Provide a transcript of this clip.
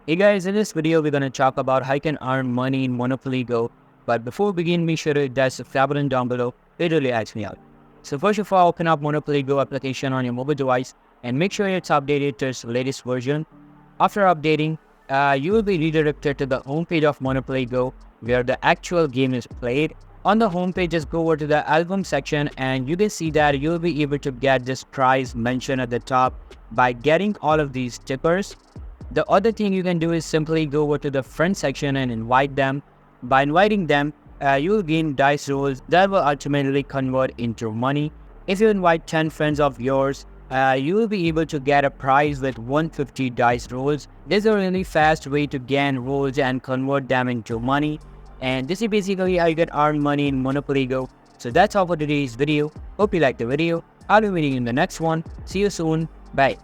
Hey guys, in this video we're going to talk about how you can earn money in Monopoly Go. But before we begin, make sure to hit that subscribe button down below. It really helps me out. So first of all, open up Monopoly Go application on your mobile device and make sure it's updated to its latest version. After updating, you will be redirected to the home page of Monopoly Go where the actual game is played. On the home page, just go over to the album section and you can see that you'll be able to get this prize mentioned at the top by getting all of these stickers. The other thing you can do is simply go over to the front section and invite them. By inviting them, you will gain dice rolls that will ultimately convert into money. If you invite 10 friends of yours, you will be able to get a prize with 150 dice rolls. This is a really fast way to gain rolls and convert them into money. And this is basically how you can earn money in Monopoly Go. So that's all for today's video. Hope you liked the video. I'll be meeting you in the next one. See you soon. Bye.